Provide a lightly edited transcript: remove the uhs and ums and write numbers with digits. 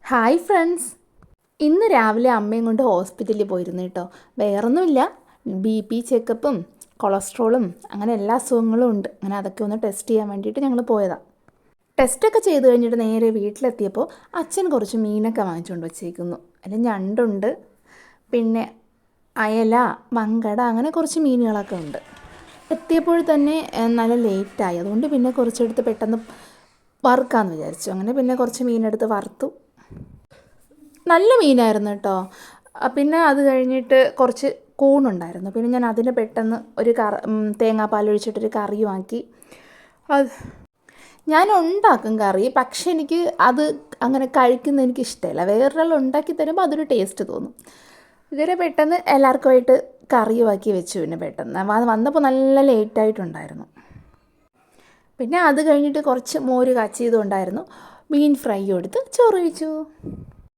Hi friends. ഇന്ന് രാവിലെ അമ്മയും കൊണ്ട് ഹോസ്പിറ്റലിൽ പോയിരുന്നു കേട്ടോ. വേറൊന്നുമില്ല, BP ചെക്കപ്പും കൊളസ്ട്രോളും അങ്ങനെ എല്ലാ അസുഖങ്ങളും ഉണ്ട്. അങ്ങനെ അതൊക്കെ ഒന്ന് ടെസ്റ്റ് ചെയ്യാൻ വേണ്ടിയിട്ട് ഞങ്ങൾ പോയതാണ്. ടെസ്റ്റൊക്കെ ചെയ്ത് കഴിഞ്ഞിട്ട് നേരെ വീട്ടിലെത്തിയപ്പോൾ അച്ഛൻ കുറച്ച് മീനൊക്കെ വാങ്ങിച്ചുകൊണ്ട് വച്ചേക്കുന്നു. അതിൽ ഞണ്ടുണ്ട്, പിന്നെ അയല, മങ്കട, അങ്ങനെ കുറച്ച് മീനുകളൊക്കെ ഉണ്ട്. എത്തിയപ്പോൾ തന്നെ നല്ല ലേറ്റായി, അതുകൊണ്ട് പിന്നെ കുറച്ചെടുത്ത് പെട്ടെന്ന് വറുക്കാമെന്ന് വിചാരിച്ചു. അങ്ങനെ പിന്നെ കുറച്ച് മീനെടുത്ത് വറുത്തു. നല്ല മീനായിരുന്നു കേട്ടോ. പിന്നെ അത് കഴിഞ്ഞിട്ട് കുറച്ച് കൂണുണ്ടായിരുന്നു. പിന്നെ ഞാൻ അതിന് പെട്ടെന്ന് ഒരു തേങ്ങാപ്പാൽ ഒഴിച്ചിട്ടൊരു കറിയുമാക്കി. അത് ഞാൻ ഉണ്ടാക്കും കറി, പക്ഷെ എനിക്ക് അത് അങ്ങനെ കഴിക്കുന്ന എനിക്കിഷ്ടമല്ല. വേറൊരാൾ ഉണ്ടാക്കി തരുമ്പോൾ അതൊരു ടേസ്റ്റ് തോന്നും. ഇതുവരെ പെട്ടെന്ന് എല്ലാവർക്കുമായിട്ട് കറിയുമാക്കി വെച്ചു. പിന്നെ പെട്ടെന്ന് വന്നപ്പോൾ നല്ല ലേറ്റായിട്ടുണ്ടായിരുന്നു. പിന്നെ അത് കഴിഞ്ഞിട്ട് കുറച്ച് മോര് കാച്ചിയതും ഉണ്ടായിരുന്നു. മീൻ ഫ്രൈ എടുത്ത് ചോറ് കഴിച്ചു.